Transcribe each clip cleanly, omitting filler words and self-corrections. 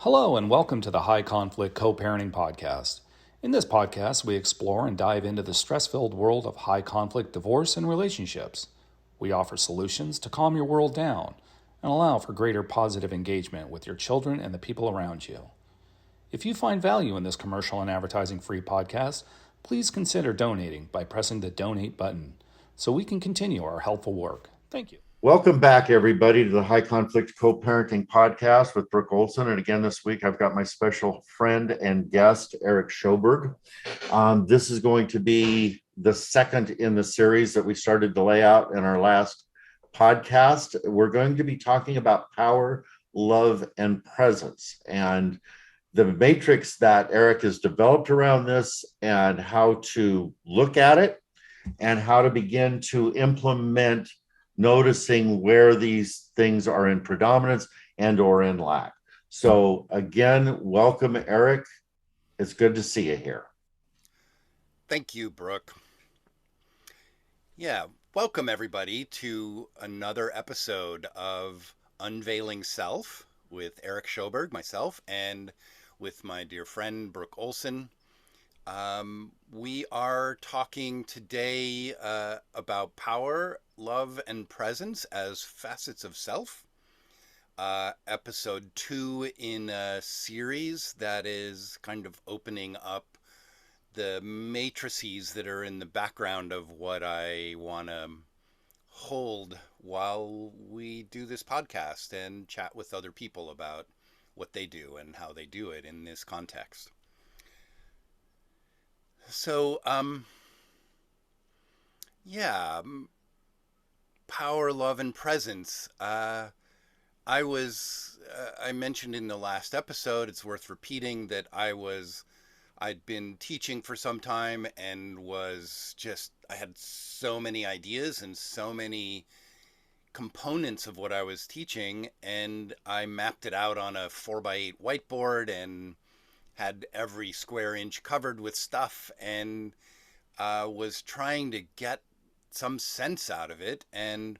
Hello, and welcome to the High Conflict Co-Parenting Podcast. In this podcast, we explore and dive into the stress-filled world of high conflict divorce and relationships. We offer solutions to calm your world down and allow for greater positive engagement with your children and the people around you. If you find value in this commercial and advertising-free podcast, please consider donating by pressing the donate button so we can continue our helpful work. Thank you. Welcome back, everybody, to the High Conflict Co-Parenting Podcast with Brook Olson. And again, this week, I've got my special friend and guest, Eric Schoberg. This is going to be the second in the series that we started to lay out in our last podcast. We're going to be talking about power, love, and presence, and the matrix that Eric has developed around this, and how to look at it, and how to begin to implement noticing where these things are in predominance and or in lack. So again, welcome, Eric. It's good to see you here. Thank you, Brooke. Yeah, welcome everybody to another episode of Unveiling Self with Eric Schoberg, myself, and with my dear friend Brook Olson. We are talking today about power, love, and presence as facets of self. Episode 2 in a series that is kind of opening up the matrices that are in the background of what I want to hold while we do this podcast and chat with other people about what they do and how they do it in this context. So, power, love, and presence. I mentioned in the last episode, it's worth repeating, that I'd been teaching for some time and I had so many ideas and so many components of what I was teaching, and I mapped it out on a 4x8 whiteboard and had every square inch covered with stuff, and was trying to get some sense out of it, and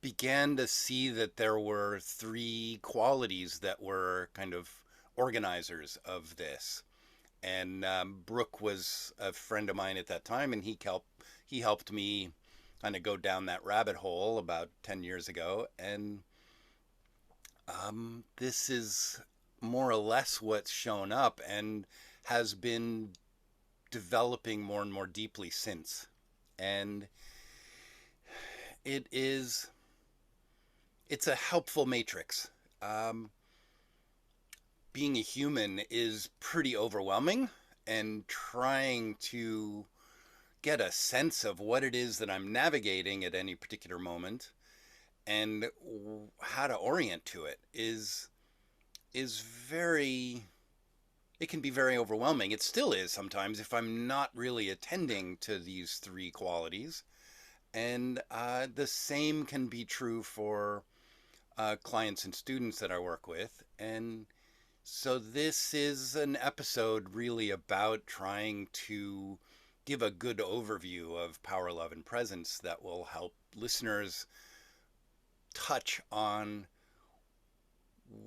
began to see that there were 3 qualities that were kind of organizers of this. And Brooke was a friend of mine at that time, and he helped me kind of go down that rabbit hole about 10 years ago. And this is more or less what's shown up and has been developing more and more deeply since. And it's a helpful matrix. Being a human is pretty overwhelming, and trying to get a sense of what it is that I'm navigating at any particular moment and how to orient to it it can be very overwhelming. It still is sometimes if I'm not really attending to these 3 qualities. And the same can be true for clients and students that I work with. And so this is an episode really about trying to give a good overview of power, love, and presence that will help listeners touch on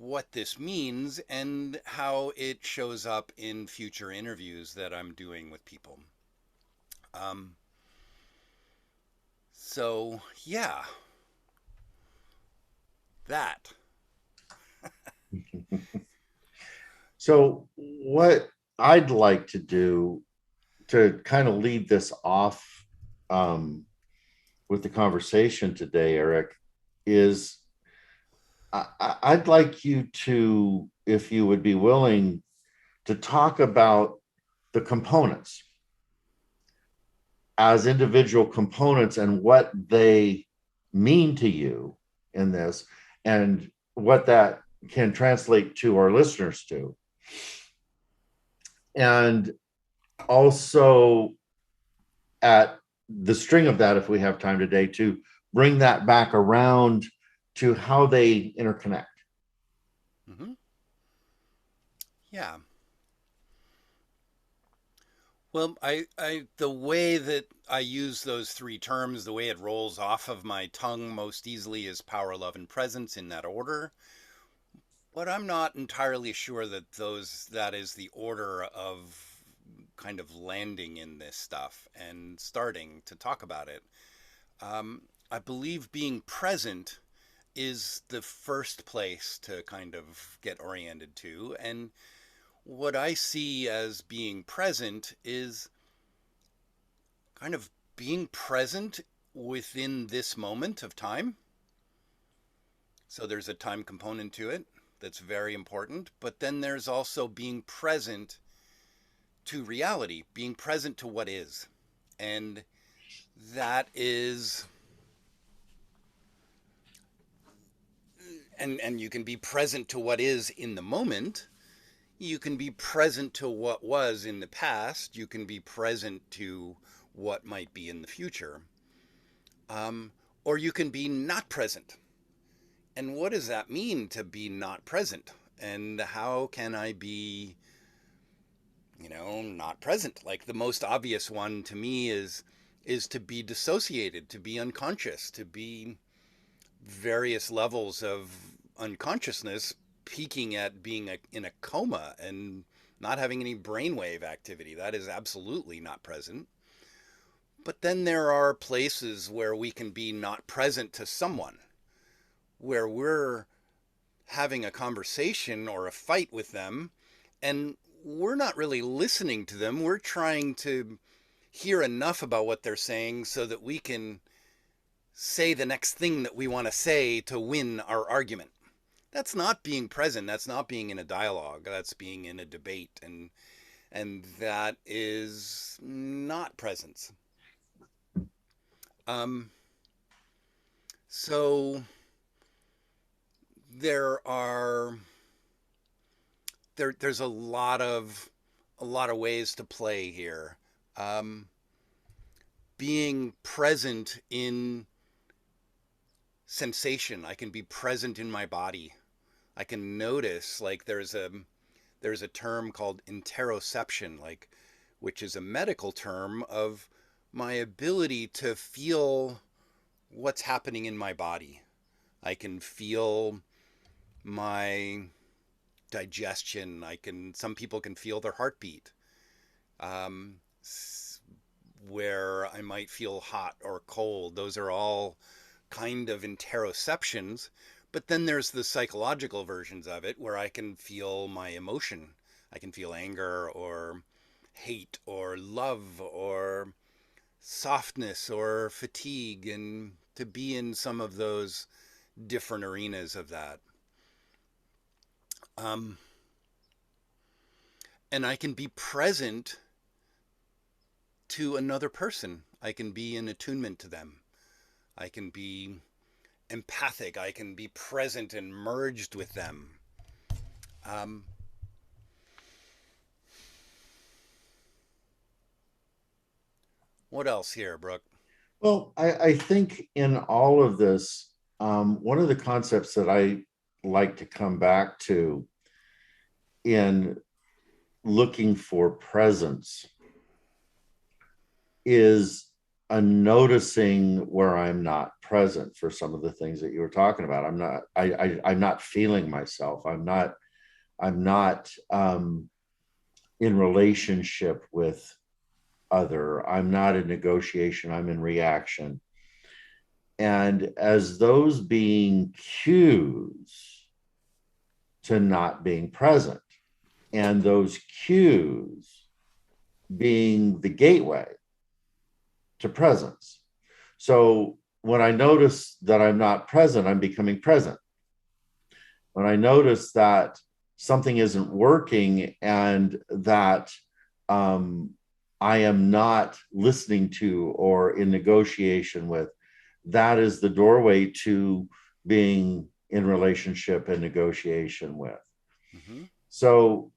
what this means and how it shows up in future interviews that I'm doing with people. So yeah, that. So what I'd like to do to kind of lead this off with the conversation today, Eric, is I'd like you to, if you would be willing, to talk about the components as individual components and what they mean to you in this, and what that can translate to our listeners to. And also, at the string of that, if we have time today, to bring that back around to how they interconnect. Mm-hmm. Yeah. Well, the way that I use those 3 terms, the way it rolls off of my tongue most easily is power, love, and presence, in that order. But I'm not entirely sure that that is the order of kind of landing in this stuff and starting to talk about it. I believe being present is the first place to kind of get oriented to. And what I see as being present is kind of being present within this moment of time. So there's a time component to it that's very important. But then there's also being present to reality, being present to what is. And that is, and you can be present to what is in the moment. You can be present to what was in the past. You can be present to what might be in the future. Or you can be not present. And what does that mean to be not present? And how can I be, not present? Like the most obvious one to me is to be dissociated, to be unconscious, to be various levels of unconsciousness peaking at being in a coma and not having any brainwave activity. That is absolutely not present. But then there are places where we can be not present to someone, where we're having a conversation or a fight with them, and we're not really listening to them. We're trying to hear enough about what they're saying so that we can say the next thing that we want to say to win our argument. That's not being present. That's not being in a dialogue. That's being in a debate, and that is not presence. So there's a lot of ways to play here. Being present in sensation. I can be present in my body. I can notice, like there's a term called interoception, like, which is a medical term of my ability to feel what's happening in my body. I can feel my digestion. Some people can feel their heartbeat, where I might feel hot or cold. Those are all kind of interoceptions. But then there's the psychological versions of it where I can feel my emotion. I can feel anger or hate or love or softness or fatigue, and to be in some of those different arenas of that. And I can be present to another person. I can be in attunement to them. I can be empathic. I can be present and merged with them. What else here, Brooke? Well, I think in all of this, one of the concepts that I like to come back to in looking for presence is a noticing where I'm not present for some of the things that you were talking about. I'm not feeling myself. I'm not in relationship with other. I'm not in negotiation. I'm in reaction. And as those being cues to not being present, and those cues being the gateway to presence. So when I notice that I'm not present, I'm becoming present. When I notice that something isn't working and that I am not listening to or in negotiation with, that is the doorway to being in relationship and negotiation with. Mm-hmm. So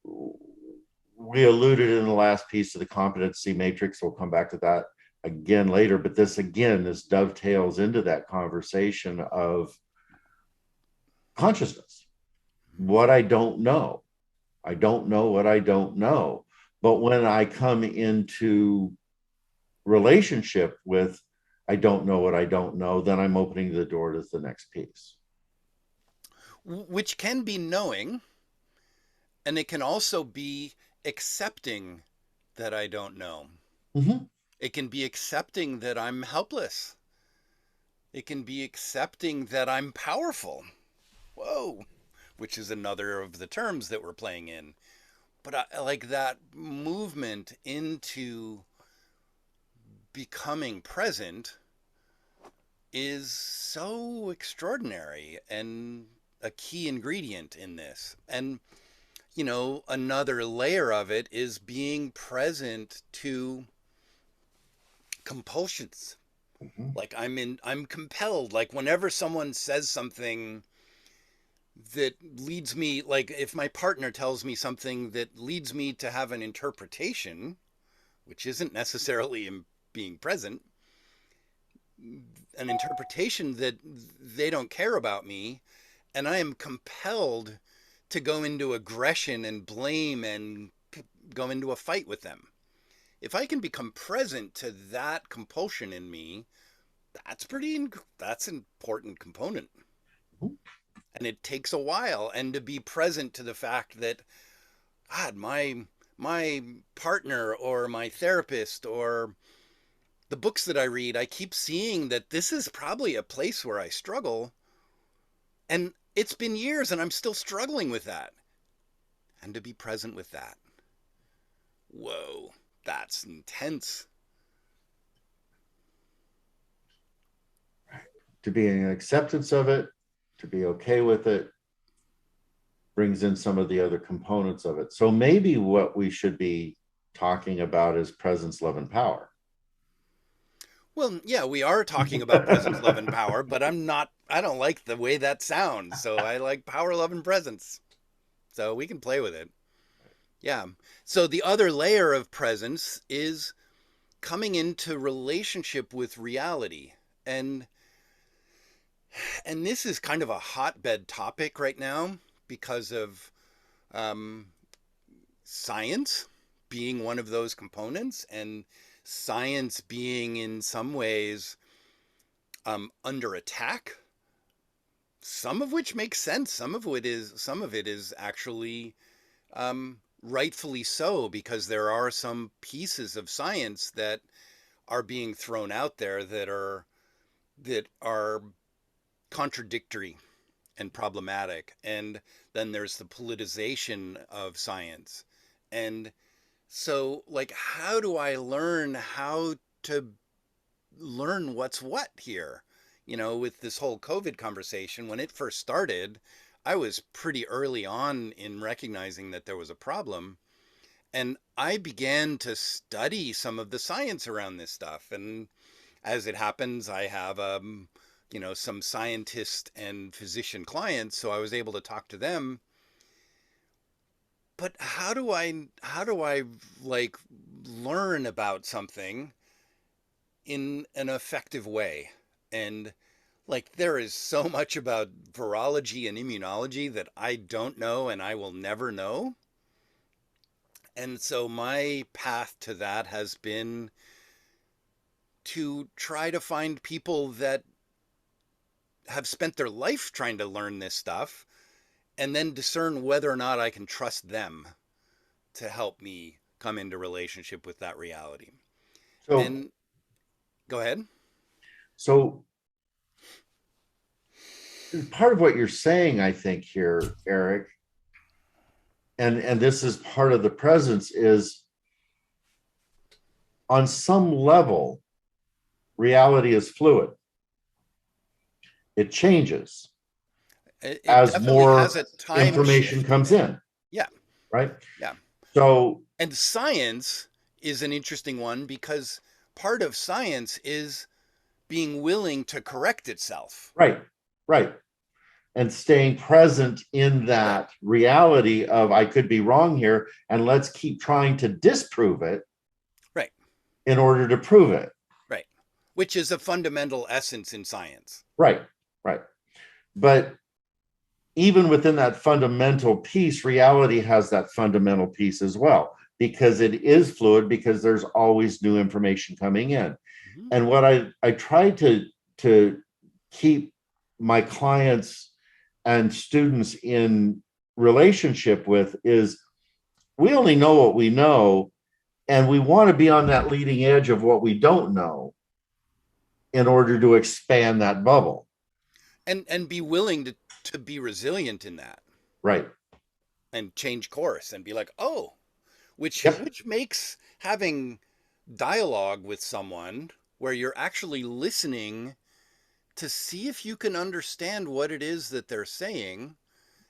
we alluded in the last piece of the competency matrix. We'll come back to that again later, but this dovetails into that conversation of consciousness. What I don't know. I don't know what I don't know. But when I come into relationship with I don't know what I don't know, then I'm opening the door to the next piece. which can be knowing, and it can also be accepting that I don't know. Mm-hmm. It can be accepting that I'm helpless. It can be accepting that I'm powerful. Whoa, which is another of the terms that we're playing in. But I like that movement into becoming present is so extraordinary and a key ingredient in this. And, another layer of it is being present to compulsions. Mm-hmm. Like I'm compelled, like whenever someone says something that leads me, like if my partner tells me something that leads me to have an interpretation, which isn't necessarily being present, an interpretation that they don't care about me, and I am compelled to go into aggression and blame and go into a fight with them. If I can become present to that compulsion in me, that's an important component. And it takes a while, and to be present to the fact that, God, my partner or my therapist or the books that I read, I keep seeing that this is probably a place where I struggle. And it's been years and I'm still struggling with that. And to be present with that. Whoa, that's intense. To be an acceptance of it, to be okay with it, brings in some of the other components of it. So maybe what we should be talking about is presence, love, and power. Well, yeah, we are talking about presence, love, and power, but I don't like the way that sounds. So I like power, love, and presence. So we can play with it. Yeah. So the other layer of presence is coming into relationship with reality. And this is kind of a hotbed topic right now because of science being one of those components, and science being in some ways under attack. Some of which makes sense. Some of it is actually rightfully so, because there are some pieces of science that are being thrown out there that are contradictory and problematic. And then there's the politicization of science. And so, like, how do I learn how to learn what's what here? With this whole COVID conversation, when it first started, I was pretty early on in recognizing that there was a problem. And I began to study some of the science around this stuff. And as it happens, I have, some scientist and physician clients, so I was able to talk to them. But how do I like learn about something in an effective way? And like, there is so much about virology and immunology that I don't know and I will never know. And so my path to that has been to try to find people that have spent their life trying to learn this stuff, and then discern whether or not I can trust them to help me come into relationship with that reality. So, And go ahead. So part of what you're saying, I think here, Eric, and this is part of the presence, is on some level, reality is fluid. It changes It as more has a time information shift comes in. Yeah. Right? Yeah. So, and science is an interesting one, because part of science is being willing to correct itself. Right. And staying present in that reality of, I could be wrong here, and let's keep trying to disprove it. Right. In order to prove it. Right. Which is a fundamental essence in science. Right. But even within that fundamental piece, reality has that fundamental piece as well, because it is fluid, because there's always new information coming in. Mm-hmm. And what I try to keep my clients and students in relationship with is we only know what we know, and we want to be on that leading edge of what we don't know in order to expand that bubble. And be willing to be resilient in that. Right. And change course and be like, oh, which Yep. which makes having dialogue with someone where you're actually listening to see if you can understand what it is that they're saying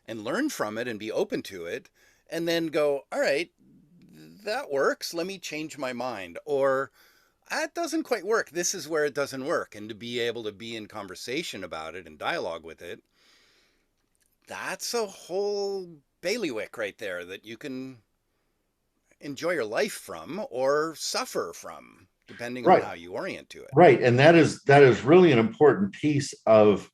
and learn from it and be open to it, and then go, all right, that works, let me change my mind, or that doesn't quite work, this is where it doesn't work, and to be able to be in conversation about it and dialogue with it. That's a whole bailiwick right there that you can enjoy your life from or suffer from, depending on Right. how you orient to it. Right. And that is really an important piece of,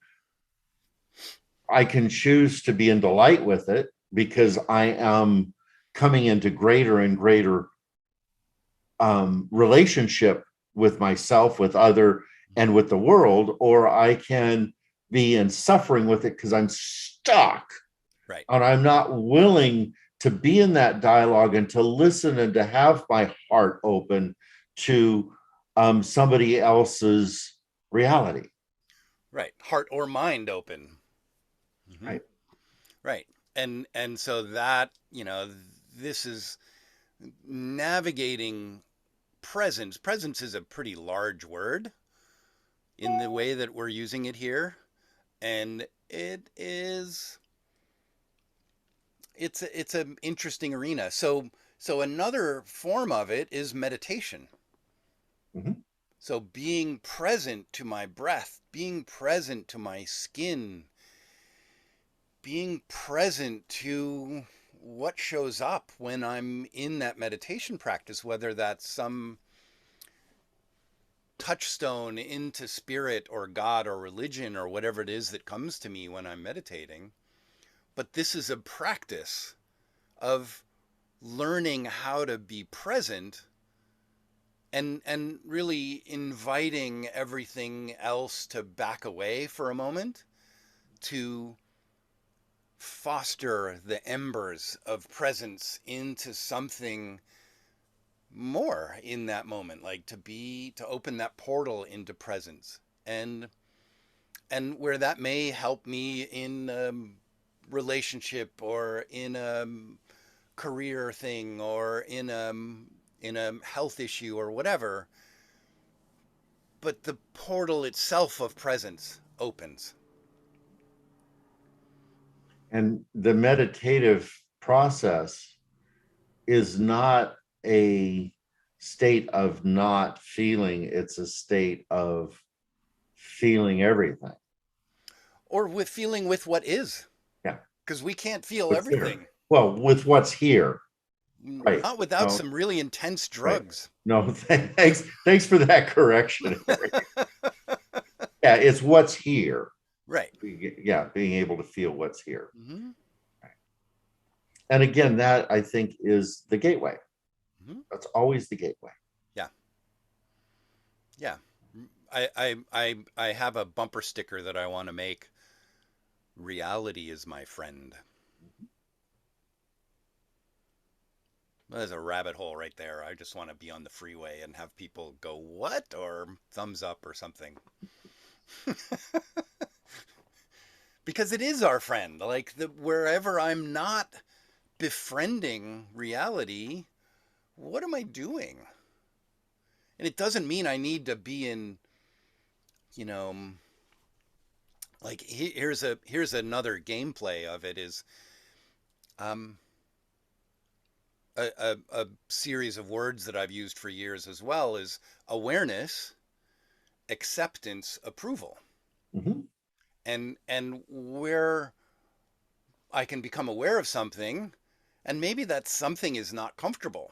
I can choose to be in delight with it because I am coming into greater and greater relationship with myself, with other, and with the world, or I can be in suffering with it because I'm stuck. Right. And I'm not willing to be in that dialogue and to listen and to have my heart open to somebody else's reality. Right. Heart or mind open. Mm-hmm. Right. Right. And so that, this is navigating presence. Presence is a pretty large word in the way that we're using it here. And it's an interesting arena. So another form of it is meditation. Mm-hmm. So being present to my breath, being present to my skin, being present to what shows up when I'm in that meditation practice, whether that's some touchstone into spirit or God or religion or whatever it is that comes to me when I'm meditating. But this is a practice of learning how to be present and really inviting everything else to back away for a moment, to foster the embers of presence into something more in that moment, like to open that portal into presence, and where that may help me in relationship or in a career thing or in a health issue or whatever, but the portal itself of presence opens. And the meditative process is not a state of not feeling, it's a state of feeling everything. Or with feeling with what is. Yeah. Because we can't feel What's everything. there? Well, with what's here. Right. Not without some really intense drugs. Right. No, thanks for that correction. Yeah, it's what's here. Right. Yeah, being able to feel what's here. Mm-hmm. Right. And again, that I think is the gateway. Mm-hmm. That's always the gateway. Yeah. Yeah. I have a bumper sticker that I want to make. Reality is my friend. There's a rabbit hole right there. I just want to be on the freeway and have people go, what? Or thumbs up or something. Because it is our friend. Like, wherever I'm not befriending reality, what am I doing? And it doesn't mean I need to be in, like, here's another gameplay of it is, a series of words that I've used for years as well is awareness, acceptance, approval. Mm-hmm. And where I can become aware of something, and maybe that something is not comfortable,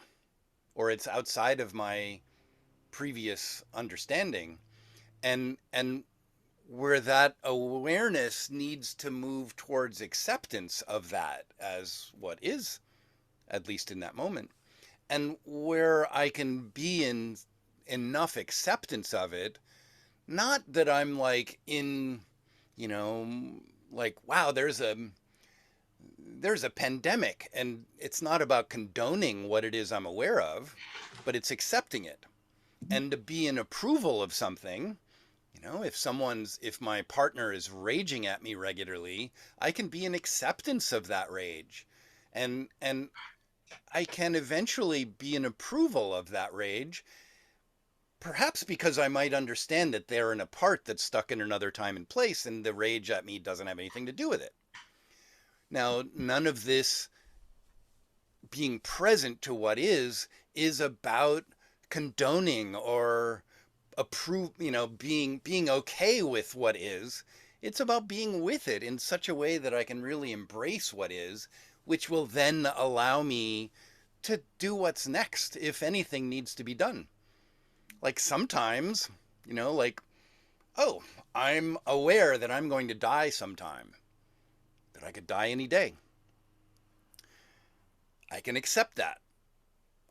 or it's outside of my previous understanding, and where that awareness needs to move towards acceptance of that as what is, at least in that moment, and where I can be in enough acceptance of it, not that I'm like in, like, wow, there's a pandemic, and it's not about condoning what it is I'm aware of, but it's accepting it. And to be in approval of something, if my partner is raging at me regularly, I can be in acceptance of that rage. And I can eventually be in approval of that rage, perhaps because I might understand that they're in a part that's stuck in another time and place, and the rage at me doesn't have anything to do with it. Now, none of this being present to what is about condoning or being okay with what is. It's about being with it in such a way that I can really embrace what is, which will then allow me to do what's next if anything needs to be done. Like sometimes, like, oh, I'm aware that I'm going to die sometime, that I could die any day. I can accept that.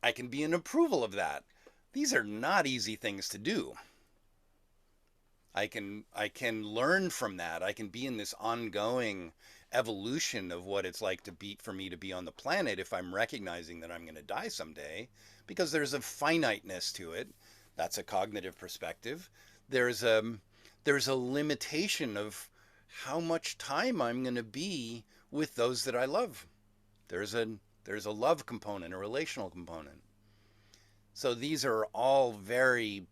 I can be in approval of that. These are not easy things to do. I can learn from that. I can be in this ongoing evolution of what it's like for me to be on the planet if I'm recognizing that I'm going to die someday, because there's a finiteness to it. That's a cognitive perspective. There's a limitation of how much time I'm going to be with those that I love. There's a love component, a relational component. So these are all very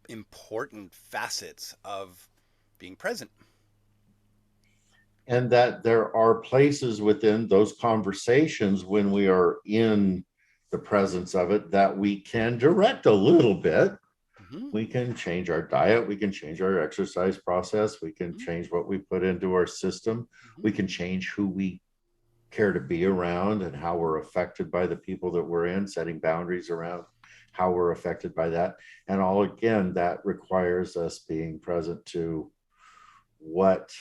important facets of being present. And that there are places within those conversations when we are in the presence of it that we can direct a little bit. Mm-hmm. We can change our diet. We can change our exercise process. We can change what we put into our system. Mm-hmm. We can change who we care to be around and how we're affected by the people that we're in, setting boundaries around how we're affected by that. And all, again, that requires us being present to what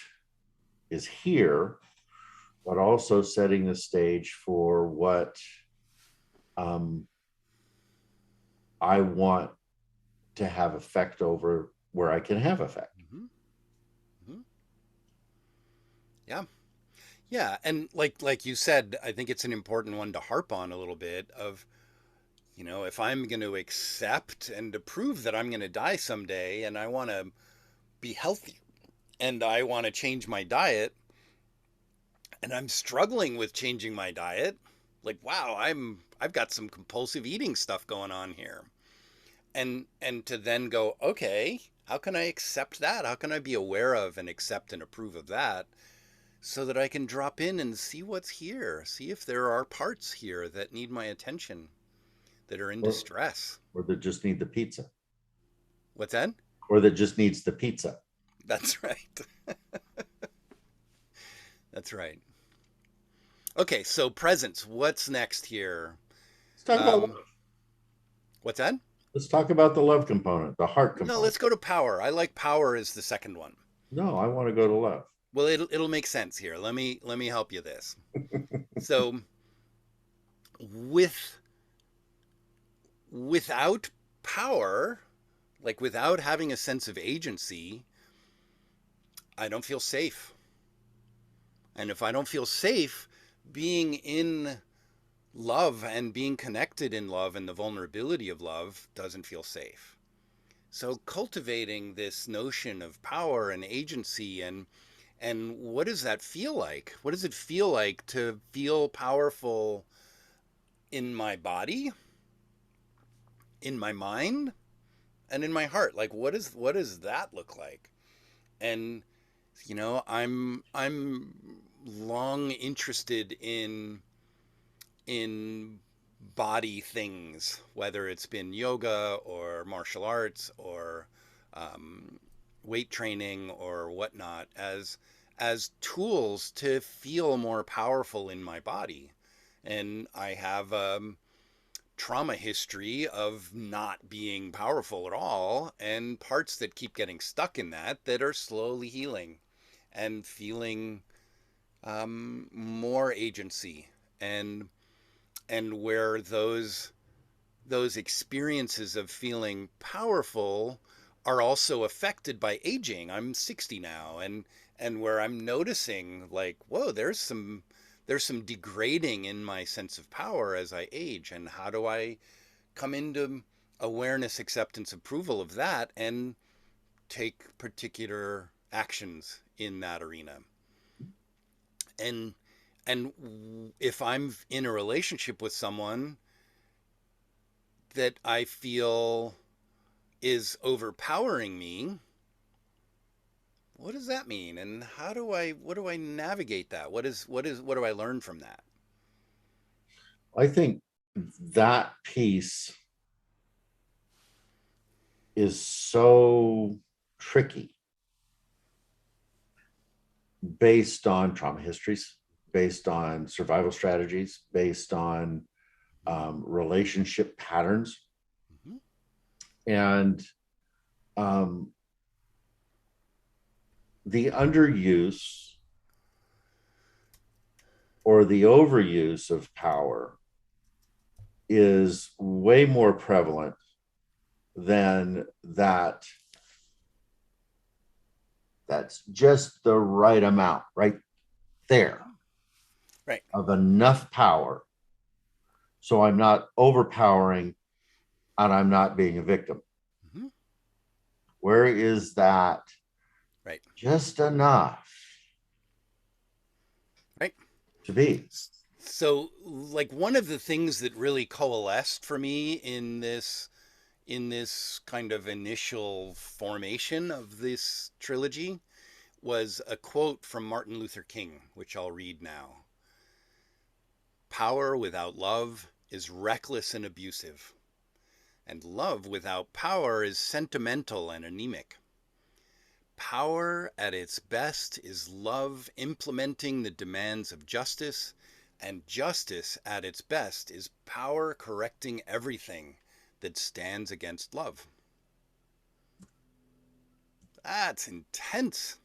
is here, but also setting the stage for what I want to have effect over, where I can have effect. Mm-hmm. Mm-hmm. Yeah. Yeah. And like you said, I think it's an important one to harp on a little bit of, if I'm going to accept and approve that I'm going to die someday, and I want to be healthy, and I want to change my diet, and I'm struggling with changing my diet, like, wow, I've got some compulsive eating stuff going on here. And to then go, okay, how can I accept that? How can I be aware of and accept and approve of that, so that I can drop in and see what's here, see if there are parts here that need my attention, that are in distress. Or that just need the pizza. What's that? Or that just needs the pizza. That's right. That's right. Okay, so presence. What's next here? Let's talk about love. What's that? Let's talk about the love component, the heart component. No, let's go to power. I like power as the second one. No, I want to go to love. Well, it'll make sense here. Let me help you this. So without power, like without having a sense of agency, I don't feel safe. And if I don't feel safe, being in love and being connected in love and the vulnerability of love doesn't feel safe. So cultivating this notion of power and agency, and what does that feel like? What does it feel like to feel powerful in my body, in my mind, and in my heart? Like, what does that look like? And I'm long interested in body things, whether it's been yoga or martial arts or weight training or whatnot, as tools to feel more powerful in my body. And I have trauma history of not being powerful at all, and parts that keep getting stuck in that are slowly healing and feeling more agency, and where those experiences of feeling powerful are also affected by aging. I'm 60 now, and and where I'm noticing like, whoa, there's some degrading in my sense of power as I age, and how do I come into awareness, acceptance, approval of that, and take particular actions in that arena. And if I'm in a relationship with someone that I feel is overpowering me, what does that mean? And what do I navigate that? What do I learn from that? I think that piece is so tricky based on trauma histories, based on survival strategies, based on relationship patterns. Mm-hmm. And the underuse or the overuse of power is way more prevalent than that. That's just the right amount right there, Right. of enough power. So I'm not overpowering and I'm not being a victim. Mm-hmm. Where is that? Right. Just enough. Right. To be. So, like, one of the things that really coalesced for me in this kind of initial formation of this trilogy was a quote from Martin Luther King, which I'll read now. Power without love is reckless and abusive, and love without power is sentimental and anemic. Power at its best is love implementing the demands of justice, and justice at its best is power correcting everything that stands against love. That's intense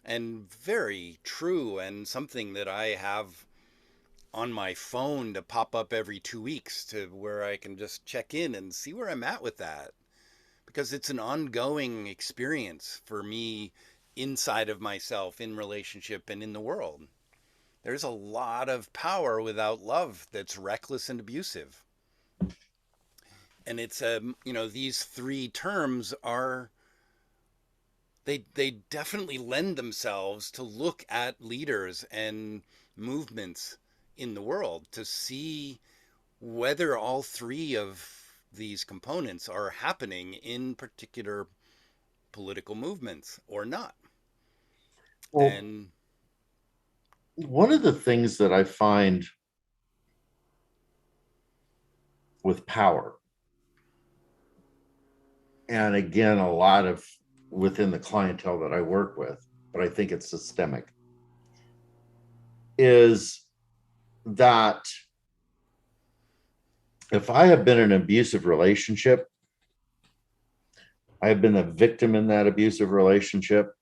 and very true, and something that I have on my phone to pop up every 2 weeks, to where I can just check in and see where I'm at with that. Because it's an ongoing experience for me inside of myself, in relationship, and in the world. There's a lot of power without love that's reckless and abusive. And it's these three terms are, they definitely lend themselves to look at leaders and movements in the world to see whether all three of these components are happening in particular political movements or not. Well, And one of the things that I find with power, and again, a lot of within the clientele that I work with, but I think it's systemic, is that if I have been in an abusive relationship, I have been a victim in that abusive relationship,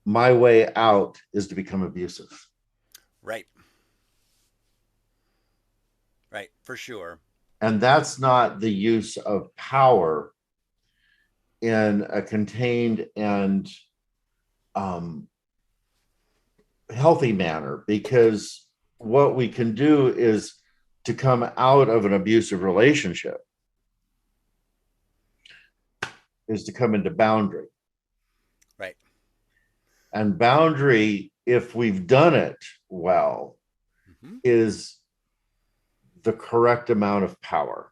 my way out is to become abusive. right, for sure. And that's not the use of power in a contained and healthy manner, because what we can do is to come out of an abusive relationship is to come into boundary. Right. And boundary, if we've done it well, Mm-hmm. is the correct amount of power.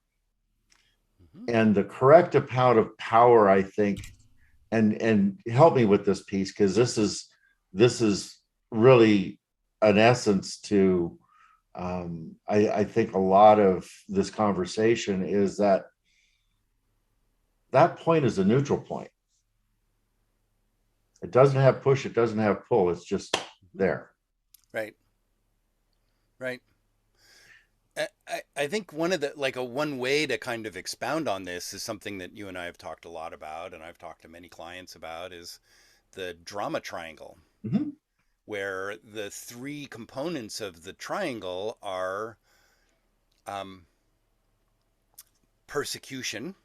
Mm-hmm. And the correct amount of power, I think, and help me with this piece, because this is really an essence to I think a lot of this conversation is that point is a neutral point. It doesn't have push, it doesn't have pull, it's just there. Right. I think one way to kind of expound on this is something that you and I have talked a lot about, and I've talked to many clients about, is the drama triangle, Mm-hmm. where the three components of the triangle are persecution,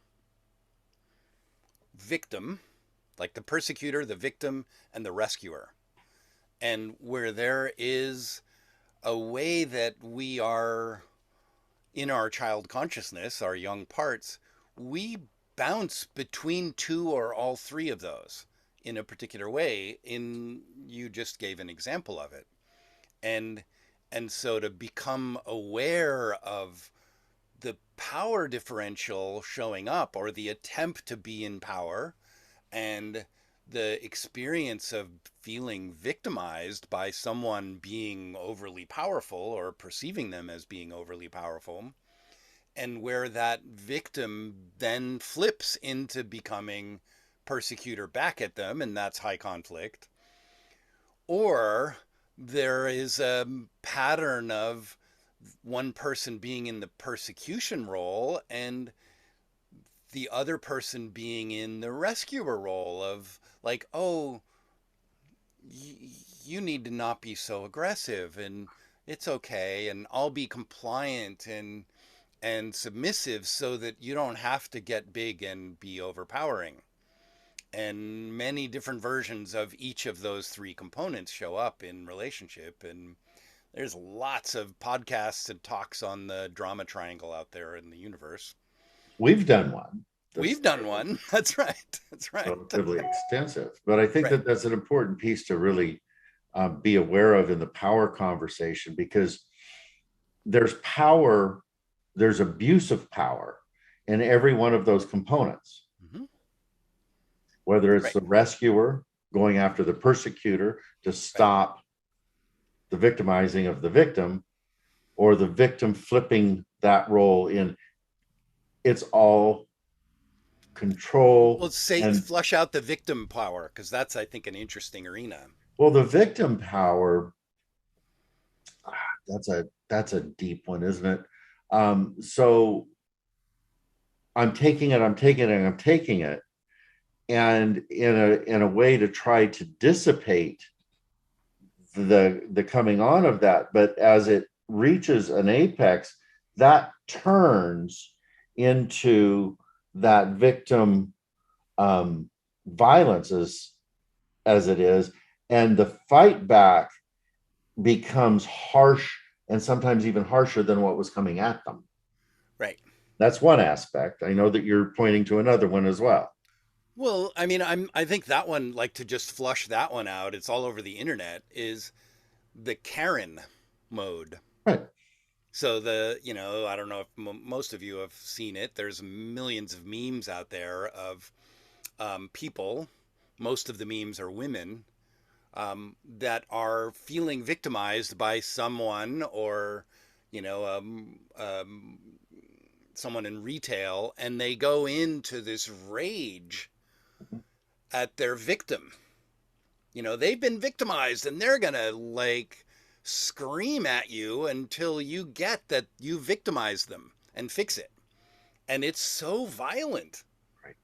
victim, like the persecutor, the victim, and the rescuer. And where there is a way that we are in our child consciousness, our young parts, we bounce between two or all three of those in a particular way. You just gave an example of it. And so to become aware of the power differential showing up, or the attempt to be in power, and the experience of feeling victimized by someone being overly powerful or perceiving them as being overly powerful, and where that victim then flips into becoming persecutor back at them, and that's high conflict. Or there is a pattern of one person being in the persecution role and the other person being in the rescuer role of like, oh, you need to not be so aggressive, and it's okay, and I'll be compliant and submissive so that you don't have to get big and be overpowering. And many different versions of each of those three components show up in relationship. And there's lots of podcasts and talks on the drama triangle out there in the universe. We've done one. We've done one. That's right. That's right. Relatively extensive. But I think Right. that's an important piece to really be aware of in the power conversation, because there's power, there's abuse of power in every one of those components. Mm-hmm. Whether it's Right. the rescuer going after the persecutor to stop the victimizing of the victim, or the victim flipping that role in, it's all control. Well, say And flush out the victim power, because that's, I think, an interesting arena. well, the victim power, that's a deep one, isn't it? So I'm taking it, and in a way to try to dissipate the coming on of that. But as it reaches an apex, that turns into that victim violence as it is, and the fight back becomes harsh, and sometimes even harsher than what was coming at them. Right. That's one aspect. I know that you're pointing to another one as well. Well, I mean, I think that one, like, to just flush that one out, it's all over the internet, is the Karen mode. Right. So I don't know if most of you have seen it. There's millions of memes out there of people. Most of the memes are women that are feeling victimized by someone, or, someone in retail, and they go into this rage at their victim. They've been victimized, and they're gonna like scream at you until you get that you victimized them and fix it. And it's so violent. Right.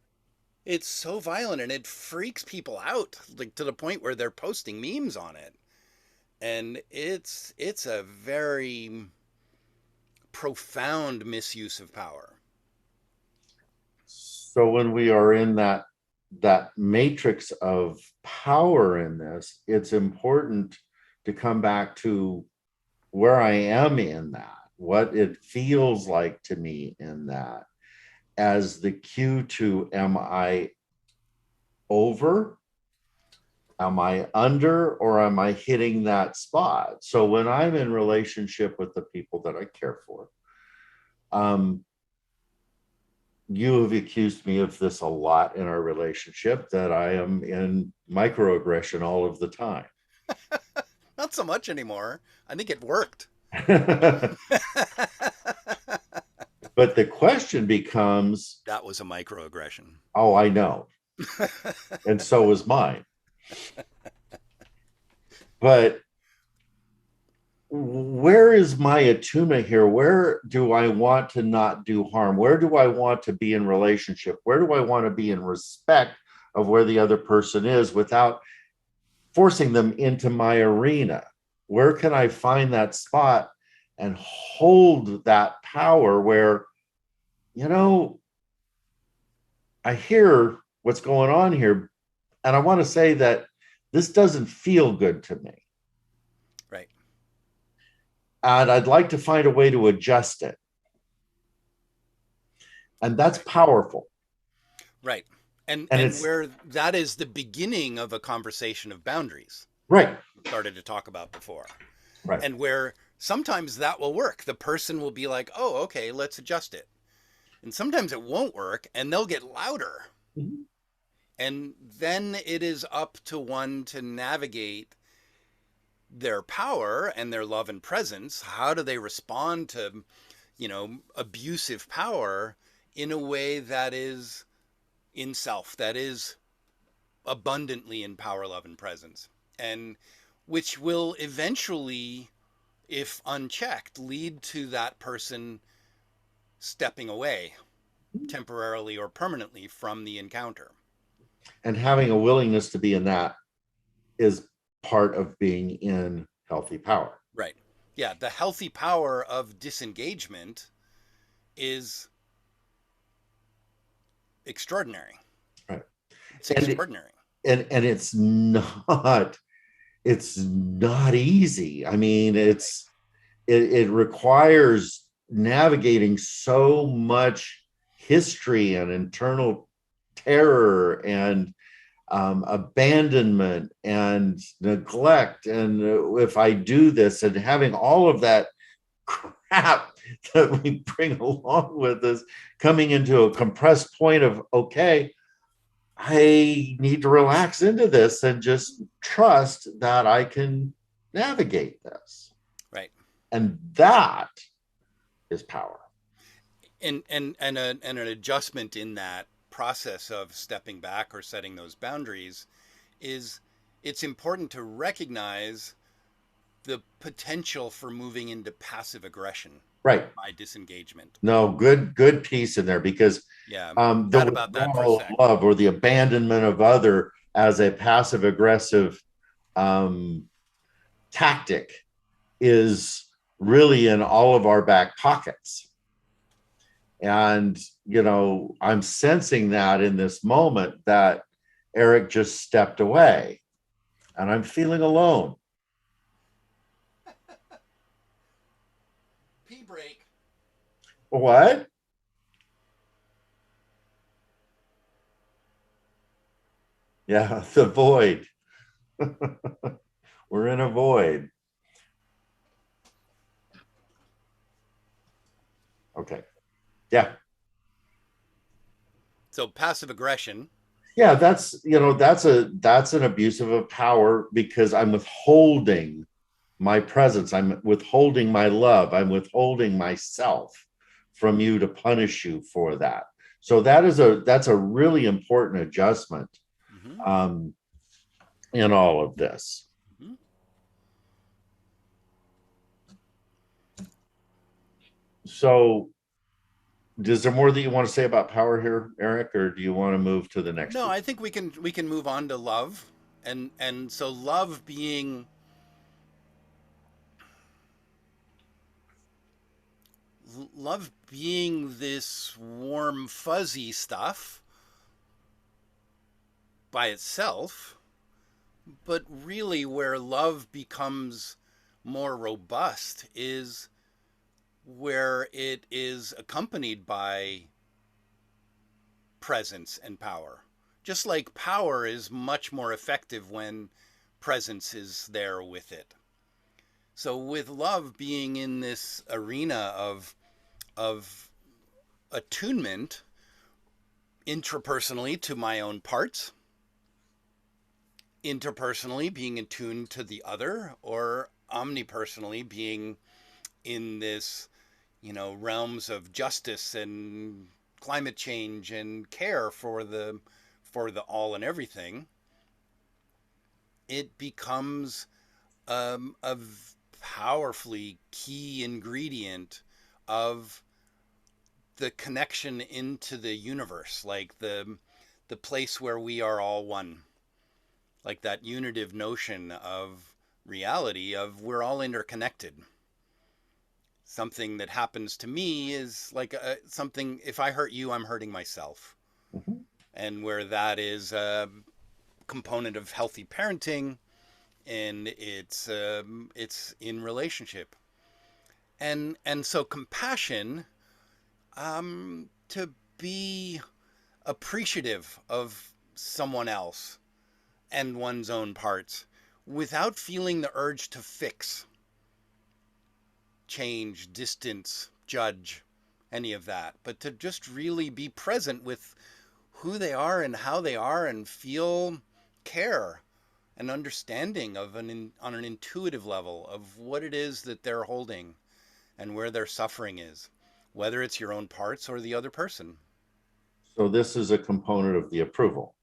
It's so violent, and it freaks people out, like to the point where they're posting memes on it. And it's a very profound misuse of power. So when we are in that matrix of power in this, it's important to come back to where I am in that, what it feels like to me in that, as the cue to, am I over? Am I under, or am I hitting that spot? So when I'm in relationship with the people that I care for, you have accused me of this a lot in our relationship, that I am in microaggression all of the time. Not so much anymore. I think it worked. But the question becomes, That was a microaggression. oh, I know. And so was mine. But where is my attunement here? Where do I want to not do harm? Where do I want to be in relationship? Where do I want to be in respect of where the other person is, without forcing them into my arena? Where can I find that spot and hold that power where, I hear what's going on here, And I want to say that this doesn't feel good to me. Right. And I'd like to find a way to adjust it. And that's powerful. Right. And it's where that is the beginning of a conversation of boundaries. right. We started to talk about before. Right. And where sometimes that will work. The person will be like, oh, okay, let's adjust it. And sometimes it won't work and they'll get louder. Mm-hmm. And then it is up to one to navigate their power and their love and presence. How do they respond to, abusive power in a way that is in self, that is abundantly in power, love, and presence, and which will eventually, if unchecked, lead to that person stepping away temporarily or permanently from the encounter. And having a willingness to be in that is part of being in healthy power. Right. Yeah. The healthy power of disengagement is extraordinary. Right. It's extraordinary. And it's not easy. I mean, it requires navigating so much history and internal terror and abandonment and neglect. And if I do this, and having all of that crap that we bring along with us coming into a compressed point of, okay, I need to relax into this and just trust that I can navigate this. Right. And that is power. And an adjustment in that process of stepping back or setting those boundaries is, it's important to recognize the potential for moving into passive aggression. Right. By disengagement. No, good piece in there, because the about that for a second. Love or the abandonment of other as a passive aggressive tactic is really in all of our back pockets. And, I'm sensing that in this moment that Eric just stepped away and I'm feeling alone. Pee break. What? Yeah, the void. We're in a void. Okay. Yeah. So passive aggression. Yeah, that's an abuse of power, because I'm withholding my presence. I'm withholding my love. I'm withholding myself from you to punish you for that. So that's a really important adjustment in all of this. Mm-hmm. So is there more that you want to say about power here, Eric, or do you want to move to the next? No, I think we can move on to love. And so love being this warm, fuzzy stuff by itself, but really where love becomes more robust is where it is accompanied by presence and power. Just like power is much more effective when presence is there with it. So with love being in this arena of attunement intrapersonally to my own parts, interpersonally being attuned to the other, or omnipersonally being in this, realms of justice and climate change and care for the all and everything, it becomes a powerfully key ingredient of the connection into the universe, like the place where we are all one, like that unitive notion of reality, of we're all interconnected. Something that happens to me is like something, if I hurt you, I'm hurting myself. Mm-hmm. And where that is component of healthy parenting, and it's in relationship. And so compassion, to be appreciative of someone else and one's own parts without feeling the urge to fix, change, distance, judge, any of that, but to just really be present with who they are and how they are, and feel care and understanding of on an intuitive level of what it is that they're holding and where their suffering is, whether it's your own parts or the other person. So this is a component of the approval.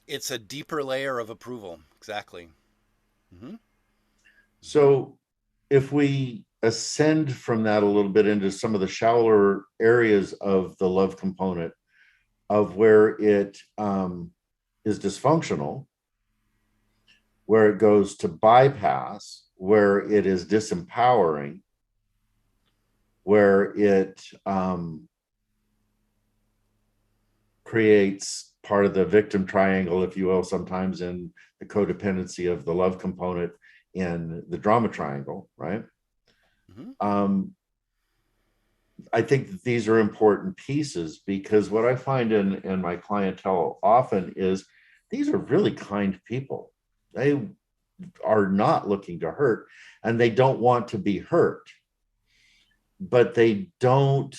It's a deeper layer of approval. Exactly. Mm-hmm. So if we ascend from that a little bit into some of the shallower areas of the love component, of where it is dysfunctional, where it goes to bypass, where it is disempowering, where it creates part of the victim triangle, if you will, sometimes in the codependency of the love component in the drama triangle, right? Mm-hmm. I think that these are important pieces, because what I find in my clientele often is these are really kind people. They are not looking to hurt, and they don't want to be hurt, but they don't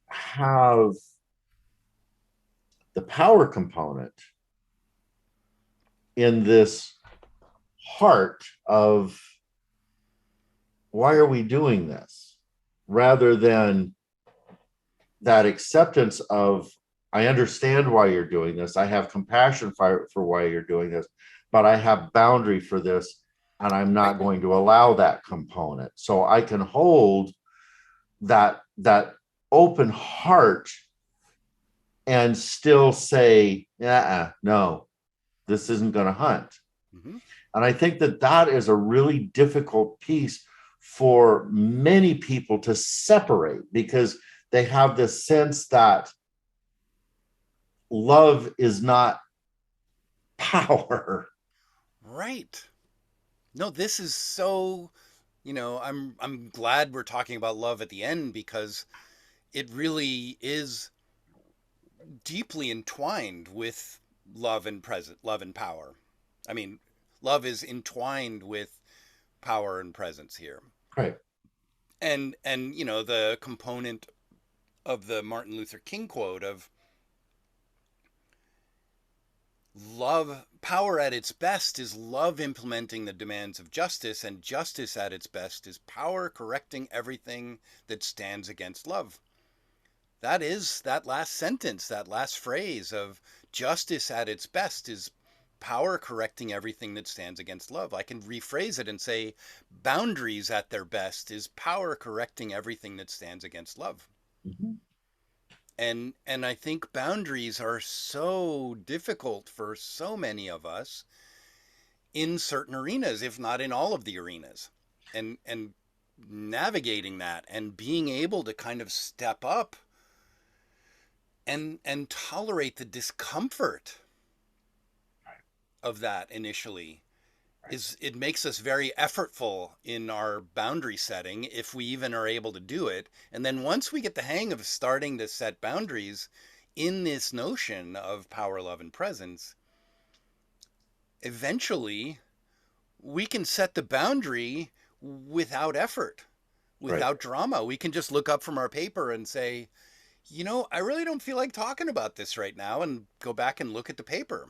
have the power component in this heart of, why are we doing this? Rather than that acceptance of, I understand why you're doing this. I have compassion for why you're doing this, but I have boundary for this, and I'm not going to allow that component. So I can hold that open heart and still say, no, this isn't going to hunt. Mm-hmm. And I think that is a really difficult piece for many people to separate, because they have this sense that love is not power. Right. No, this is so, I'm glad we're talking about love at the end, because it really is deeply entwined with love and power. I mean, love is entwined with power and presence here. Right. And the component of the Martin Luther King quote of love, power at its best is love implementing the demands of justice, and justice at its best is power correcting everything that stands against love. That is that last sentence, that last phrase of justice at its best is power correcting everything that stands against love. I can rephrase it and say boundaries at their best is power correcting everything that stands against love. Mm-hmm. And I think boundaries are so difficult for so many of us in certain arenas, if not in all of the arenas. And navigating that and being able to kind of step up and tolerate the discomfort of that initially it makes us very effortful in our boundary setting, if we even are able to do it. And then once we get the hang of starting to set boundaries in this notion of power, love, and presence, eventually we can set the boundary without effort, without drama. We can just look up from our paper and say, I really don't feel like talking about this right now, and go back and look at the paper.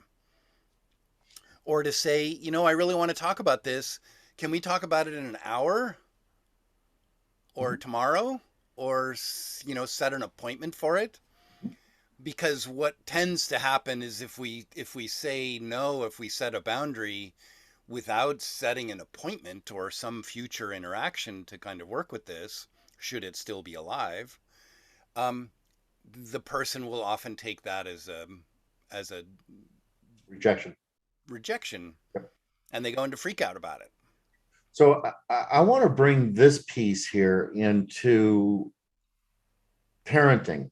Or to say, I really want to talk about this. Can we talk about it in an hour? Or tomorrow? Or, set an appointment for it? Because what tends to happen is if we say no, if we set a boundary without setting an appointment or some future interaction to kind of work with this, should it still be alive, the person will often take that as a rejection. Yep. And they go into freak out about it. So I want to bring this piece here into parenting,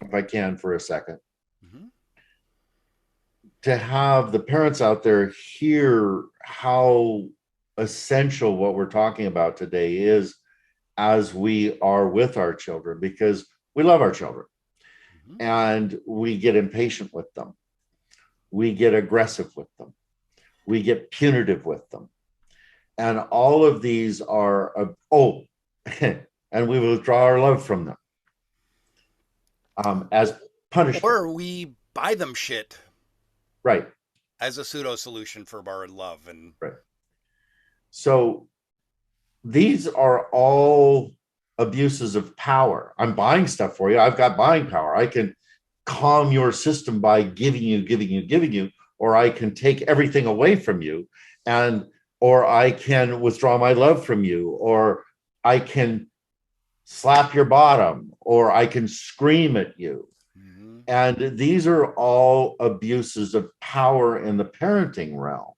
if I can, for a second. Mm-hmm. to have the parents out there hear how essential what we're talking about today is as we are with our children, because we love our children and we get impatient with them. We get aggressive with them. We get punitive with them. And all of these are, and we withdraw our love from them as punishment. Or we buy them shit. Right. As a pseudo solution for our love. And right. So these are all abuses of power. I'm buying stuff for you. I've got buying power. I can calm your system by giving you, or I can take everything away from you, or I can withdraw my love from you, or I can slap your bottom, or I can scream at you. And these are all abuses of power in the parenting realm.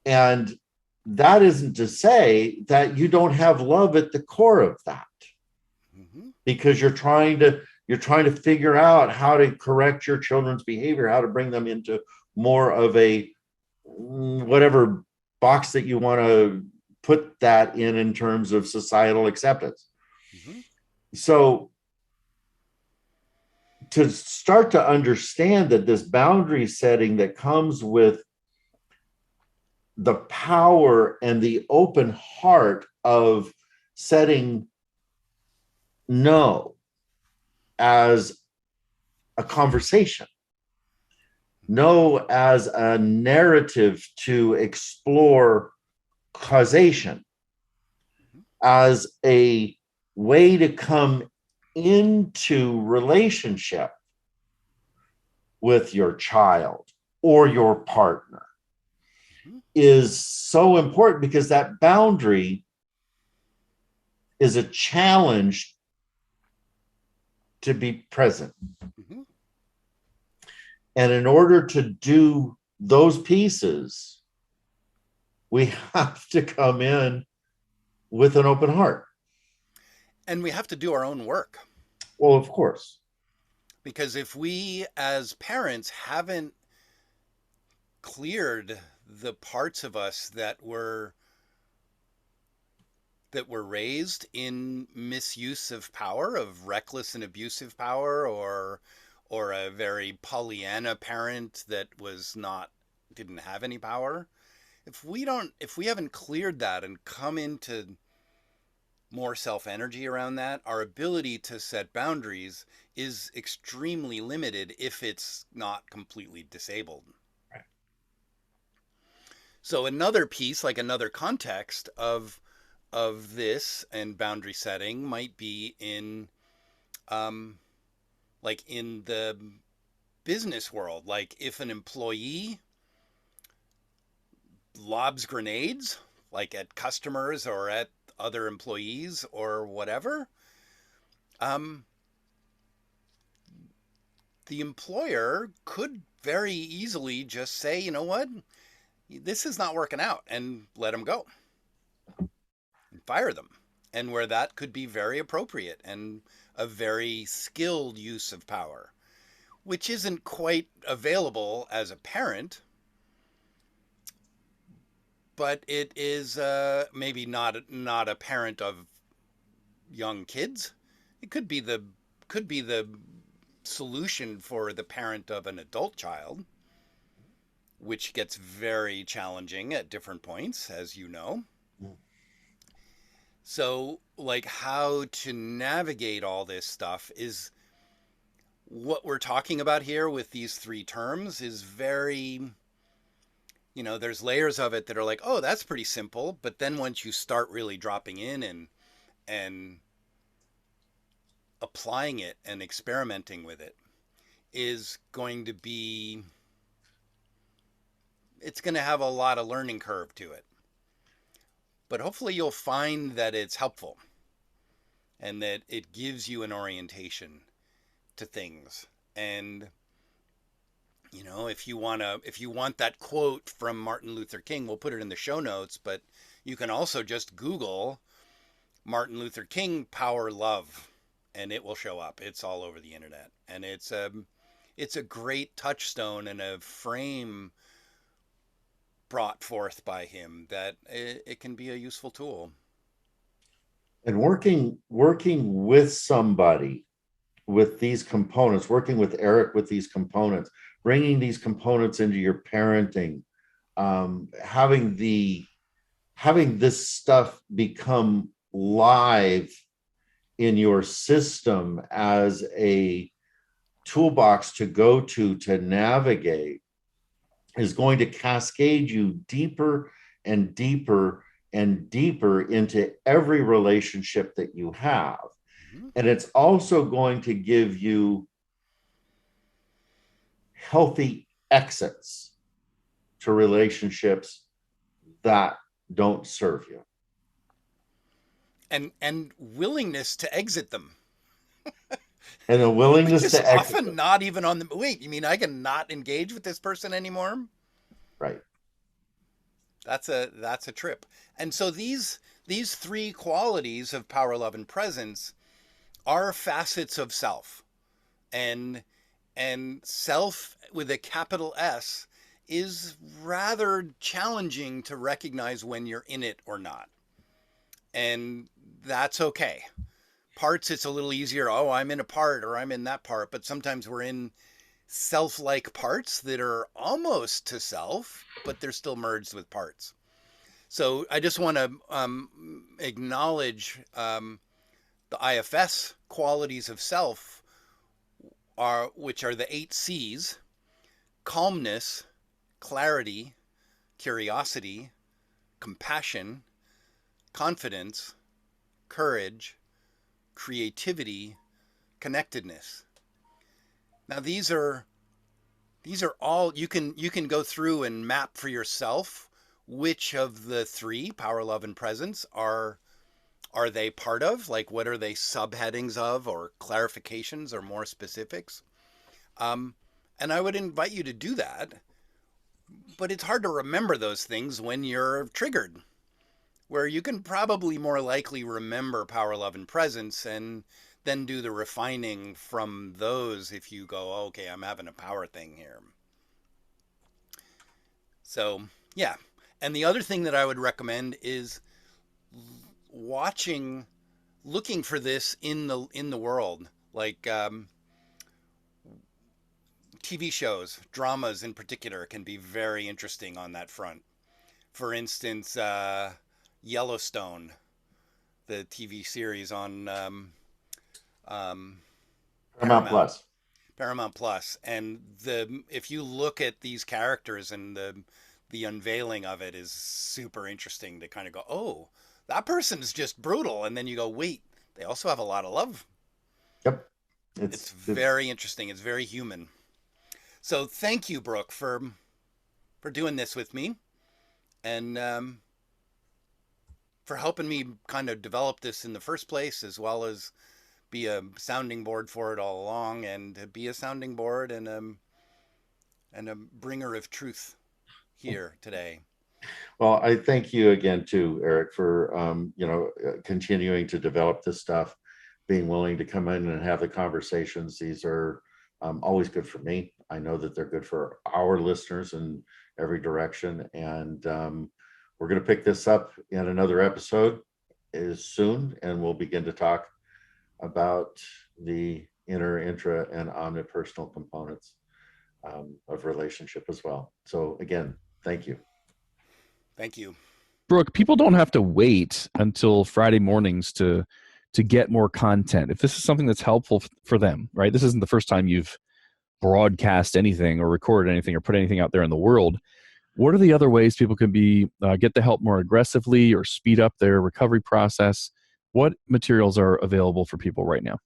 And that isn't to say that you don't have love at the core of that, because you're trying to figure out how to correct your children's behavior, how to bring them into more of a whatever box that you want to put that in terms of societal acceptance. So to start to understand that this boundary setting that comes with the power and the open heart of setting no as a conversation, no as a narrative to explore causation, as a way to come into relationship with your child or your partner is so important, because that boundary is a challenge to be present. And in order to do those pieces, we have to come in with an open heart. And we have to do our own work. Well, of course. Because if we as parents haven't cleared the parts of us that were raised in misuse of power, of reckless and abusive power, or a very Pollyanna parent that didn't have any power, if we haven't cleared that and come into more self-energy around that, our ability to set boundaries is extremely limited, if it's not completely disabled. Right. So another piece, like another context of this and boundary setting, might be in like in the business world. Like if an employee lobs grenades, like at customers or at other employees or whatever, the employer could very easily just say, you know what, this is not working out, and let them go and fire them. And where that could be very appropriate and a very skilled use of power, which isn't quite available as a parent, but it is maybe not a parent of young kids. It could be the solution for the parent of an adult child, which gets very challenging at different points, as you know. So, like, how to navigate all this stuff is what we're talking about here with these three terms is very, there's layers of it that are like, oh, that's pretty simple. But then once you start really dropping in and applying it and experimenting with it, is going to be, it's going to have a lot of learning curve to it. But hopefully you'll find that it's helpful and that it gives you an orientation to things. And, if you want that quote from Martin Luther King, we'll put it in the show notes, but you can also just Google Martin Luther King power love, and it will show up. It's all over the internet. And it's it's a great touchstone and a frame brought forth by him that it can be a useful tool. And working with somebody with these components, working with Eric with these components, bringing these components into your parenting, having this stuff become live in your system as a toolbox to go to navigate is going to cascade you deeper and deeper and deeper into every relationship that you have. Mm-hmm. And it's also going to give you healthy exits to relationships that don't serve you. And willingness to exit them. And a willingness Which is to exit often them. not even on the, wait, you mean I can not engage with this person anymore? Right. That's a trip. And so these three qualities of power, love, and presence are facets of self. And self with a capital S is rather challenging to recognize when you're in it or not. And that's okay. Parts, it's a little easier. Oh, I'm in a part or I'm in that part. But sometimes we're in self-like parts that are almost to self, but they're still merged with parts. So I just want to acknowledge the IFS qualities of self, which are the 8 C's: calmness, clarity, curiosity, compassion, confidence, courage, creativity, connectedness. Now these are all you can go through and map for yourself which of the 3, power, love, and presence, are they part of? Like, what are they subheadings of, or clarifications, or more specifics? And I would invite you to do that. But it's hard to remember those things when you're triggered, where you can probably more likely remember power, love, and presence, and then do the refining from those if you go, oh, okay, I'm having a power thing here. So, yeah. And the other thing that I would recommend is looking for this in the world, like TV shows, dramas in particular can be very interesting on that front. For instance, Yellowstone, the TV series on Paramount Plus, and if you look at these characters, and the unveiling of it is super interesting to kind of go, oh, that person's just brutal, and then you go, wait, they also have a lot of love. Yep. It's very interesting. It's very human. So thank you, Brook, for doing this with me, and for helping me kind of develop this in the first place, as well as be a sounding board for it all along, and be a sounding board and a bringer of truth here today. Well, I thank you again too, Eric, for continuing to develop this stuff, being willing to come in and have the conversations. These are always good for me. I know that they're good for our listeners in every direction, and we're going to pick this up in another episode soon, and we'll begin to talk about the inner, intra, and omnipersonal components of relationship as well. So again, thank you. Thank you. Brook, people don't have to wait until Friday mornings to get more content. If this is something that's helpful for them, right? This isn't the first time you've broadcast anything or recorded anything or put anything out there in the world. What are the other ways people can get the help more aggressively or speed up their recovery process? What materials are available for people right now?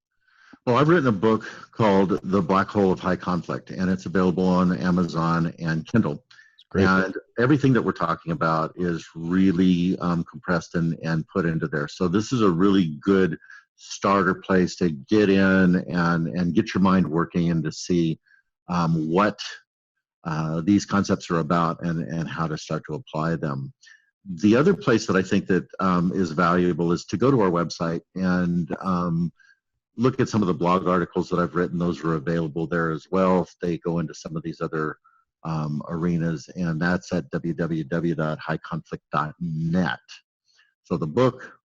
Well, I've written a book called The Black Hole of High Conflict, and it's available on Amazon and Kindle. And everything that we're talking about is really compressed and put into there. So this is a really good starter place to get in and get your mind working and to see what these concepts are about and how to start to apply them. The other place that I think that is valuable is to go to our website and look at some of the blog articles that I've written. Those are available there as well. They go into some of these other arenas, and that's at www.highconflict.net. So the book,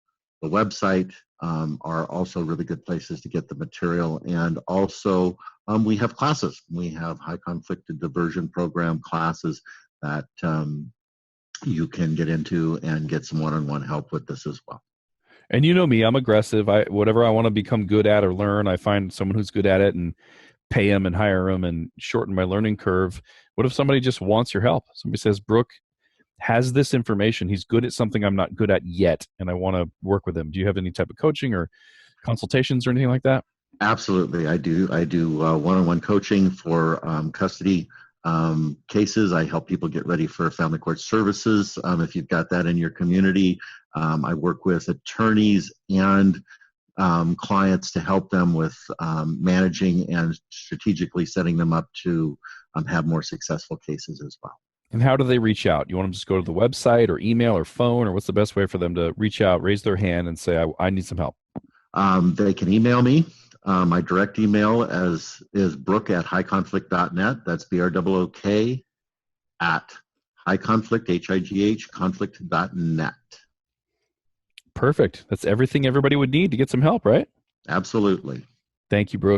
the website are also really good places to get the material. And also we have classes. We have high conflict diversion program classes that you can get into and get some one-on-one help with this as well. And you know me, I'm aggressive. Whatever I want to become good at or learn, I find someone who's good at it and pay them and hire them and shorten my learning curve. What if somebody just wants your help? Somebody says, Brook has this information. He's good at something I'm not good at yet, and I want to work with him. Do you have any type of coaching or consultations or anything like that? Absolutely. I do one-on-one coaching for custody cases. I help people get ready for family court services. If you've got that in your community, I work with attorneys and clients to help them with managing and strategically setting them up to have more successful cases as well. And how do they reach out? You want them to just go to the website or email or phone, or what's the best way for them to reach out, raise their hand, and say, I need some help? They can email me. My direct email is brook at highconflict.net. That's BROOK at highconflict, conflict.net. Perfect. That's everything everybody would need to get some help, right? Absolutely. Thank you, Brook.